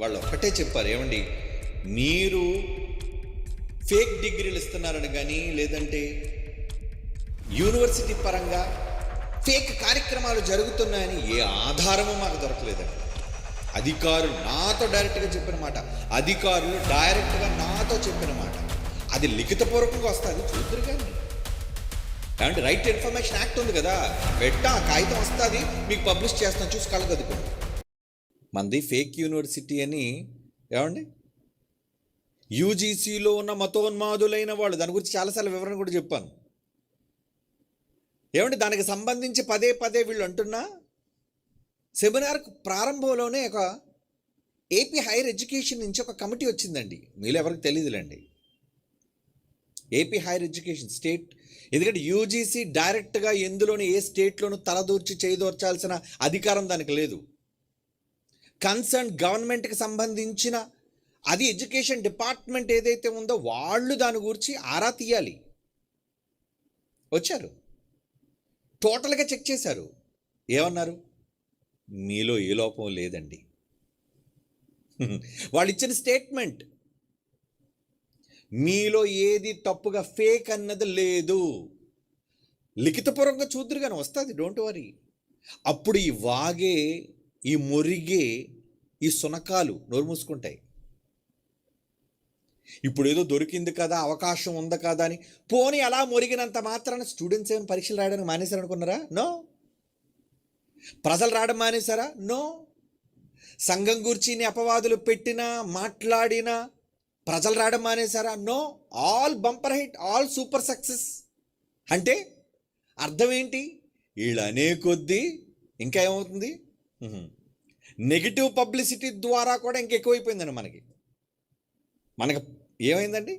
వాళ్ళు ఒక్కటే చెప్పారు, ఏమండి మీరు ఫేక్ డిగ్రీలు ఇస్తున్నారని కానీ లేదంటే యూనివర్సిటీ పరంగా ఫేక్ కార్యక్రమాలు జరుగుతున్నాయని ఏ ఆధారము మాకు దొరకలేదండి. అధికారులు నాతో డైరెక్ట్గా చెప్పిన మాట, అధికారులు డైరెక్ట్గా నాతో చెప్పిన మాట, అది లిఖితపూర్వకంగా వస్తుంది, చూద్దరు కానీ. ఏమంటే రైట్ టు ఇన్ఫర్మేషన్ యాక్ట్ ఉంది కదా, ఆ కాగితం వస్తుంది, మీకు పబ్లిష్ చేస్తాను, చూసి కలగదుకోండి. మనది ఫేక్ యూనివర్సిటీ అని ఏమండి యూజీసీలో ఉన్న మతోన్మాదులైన వాళ్ళు, దాని గురించి చాలాసార్లు వివరణ కూడా చెప్పాను. ఏమంటే దానికి సంబంధించి పదే పదే వీళ్ళు అంటున్నా, సెమినార్ ప్రారంభంలోనే ఒక ఏపీ హైయర్ ఎడ్యుకేషన్ నుంచి ఒక కమిటీ వచ్చిందండి. మీలో ఎవరికి తెలియదులేండి. ఏపీ హైయర్ ఎడ్యుకేషన్ స్టేట్, ఎందుకంటే యూజీసీ డైరెక్ట్గా ఎందులోని ఏ స్టేట్లోనూ తలదూర్చి చేయదూర్చాల్సిన అధికారం దానికి లేదు. కన్సర్న్ గవర్నమెంట్కి సంబంధించిన అది ఎడ్యుకేషన్ డిపార్ట్మెంట్ ఏదైతే ఉందో వాళ్ళు దాని గురించి ఆరా తీయాలి. వచ్చారు, టోటల్గా చెక్ చేశారు, ఏమన్నారు, మీలో ఏ లోపం లేదండి. వాళ్ళు ఇచ్చిన స్టేట్మెంట్, మీలో ఏది తప్పుగా ఫేక్ అన్నది లేదు, లిఖితపూర్వకంగా చూద్దరు కానీ వస్తుంది, డోంట్ వరీ. అప్పుడు ఈ వాగే, ఈ మురిగే, ఈ సునకాలు నోరు మూసుకుంటాయి. ఇప్పుడు ఏదో దొరికింది కదా, అవకాశం ఉంది కదా అని పోనీ అలా మురిగినంత మాత్రాన స్టూడెంట్స్ ఏమైనా పరీక్షలు రాయడానికి మానేశారు అనుకున్నారా? నో. ప్రజలు రాయడం మానేశారా? నో. సంఘం గురించి అపవాదులు పెట్టినా మాట్లాడినా ప్రజలు రాయడం మానేశారా? No. All bumper hit, all super success. అంటే అర్థం ఏంటి? వీళ్ళు అనే కొద్దీ ఇంకా ఏమవుతుంది, నెగిటివ్ పబ్లిసిటీ ద్వారా కూడా ఇంకెక్కువైపోయిందండి. మనకి ఏమైందండి,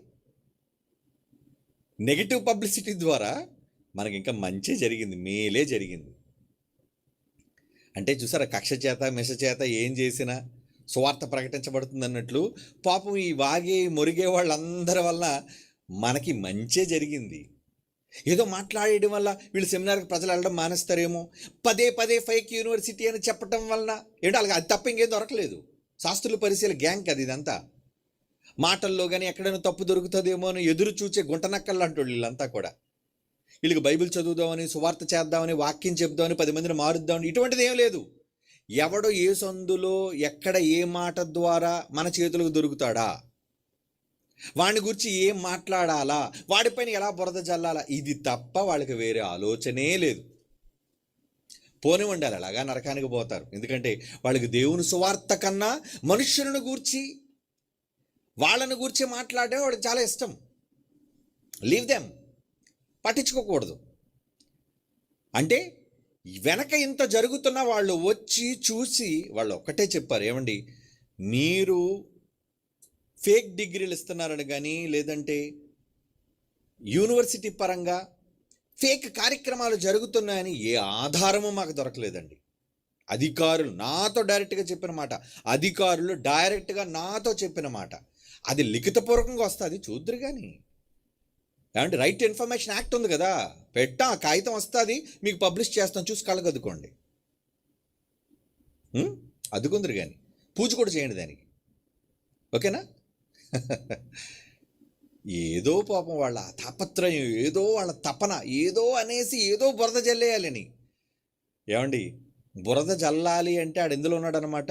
నెగిటివ్ పబ్లిసిటీ ద్వారా మనకి ఇంకా మంచి జరిగింది, మేలే జరిగింది. అంటే చూసారా, కక్ష చేత మిష చేత ఏం చేసినా సువార్త ప్రకటించబడుతుంది అన్నట్లు పాపం ఈ వాగే మురిగే వాళ్ళందరి వల్ల మనకి మంచే జరిగింది. ఏదో మాట్లాడేయడం వల్ల వీళ్ళు సెమినార్కి ప్రజలు వెళ్ళడం మానేస్తారేమో, పదే పదే ఫేక్ యూనివర్సిటీ అని చెప్పడం వలన ఏంటో అలాగే, అది తప్ప ఇంకేం దొరకలేదు. శాస్త్రుల పరిశీలన గ్యాంగ్ అది. ఇదంతా మాటల్లో కానీ ఎక్కడైనా తప్పు దొరుకుతుందేమో అని ఎదురు చూచే గుంటనక్కలు అంటాడు వీళ్ళంతా కూడా. వీళ్ళకి బైబిల్ చదువుదామని, సువార్త చేద్దామని, వాక్యం చెప్దామని, 10 మందిని మారుద్దామని, ఇటువంటిది ఏం లేదు. ఎవడో ఏ సందులో ఎక్కడ ఏ మాట ద్వారా మన చేతులకు దొరుకుతాడా, వాడిని గురించి ఏం మాట్లాడాలా, వాడిపైన ఎలా బురద జల్లాలా, ఇది తప్ప వాళ్ళకి వేరే ఆలోచనే లేదు. పోని ఉండాలి, అలాగా నరకానికి పోతారు. ఎందుకంటే వాళ్ళకి దేవుని సువార్త కన్నా మనుష్యులను గూర్చి, వాళ్ళని గూర్చి మాట్లాడే వాడికి చాలా ఇష్టం. లీవ్ దెమ్, పట్టించుకోకూడదు. అంటే వెనక ఇంత జరుగుతున్న వాళ్ళు వచ్చి చూసి వాళ్ళు ఒక్కటే చెప్పారు, ఏమండి మీరు ఫేక్ డిగ్రీలు ఇస్తున్నారని కానీ లేదంటే యూనివర్సిటీ పరంగా ఫేక్ కార్యక్రమాలు జరుగుతున్నాయని ఏ ఆధారము మాకు దొరకలేదండి. అధికారులు నాతో డైరెక్ట్గా చెప్పిన మాట, అధికారులు డైరెక్ట్గా నాతో చెప్పిన మాట, అది లిఖితపూర్వకంగా వస్తుంది, చూద్దరు కానీ. ఏమంటే రైట్ టు ఇన్ఫర్మేషన్ యాక్ట్ ఉంది కదా, ఆ కాగితం వస్తుంది, మీకు పబ్లిష్ చేస్తాం, చూసి కళ్ళగద్దుకోండి. అద్దుకుందరు కానీ పూజ కూడా చేయండి దానికి, ఓకేనా? ఏదో పాపం వాళ్ళ తాపత్రయం, ఏదో వాళ్ళ తపన, ఏదో అనేసి ఏదో బురద జల్లేయాలని. ఏమండి బురద జల్లాలి అంటే ఆడు ఎందులో ఉన్నాడనమాట,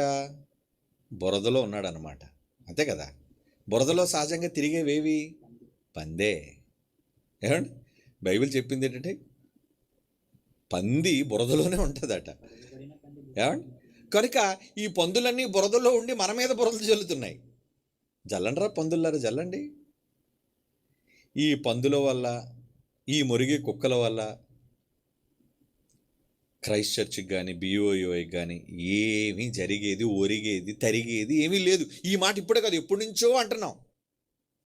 బురదలో ఉన్నాడనమాట, అంతే కదా. బురదలో సహజంగా తిరిగేవేవి, పందే. ఏమండి బైబిల్ చెప్పింది ఏంటంటే పంది బురదలోనే ఉంటుందట. ఏమండి కనుక ఈ పందులన్నీ బురదలో ఉండి మన మీద బురదలు జల్లుతున్నాయి. జల్లండి రా పందులారా, జల్లండి. ఈ పందుల వల్ల, ఈ మురిగే కుక్కల వల్ల క్రైస్ట్ చర్చ్కి కానీ బిఓయోకి కానీ ఏమీ జరిగేది, ఒరిగేది, తరిగేది ఏమీ లేదు. ఈ మాట ఇప్పుడే కాదు, ఎప్పటి నుంచో అంటున్నాం.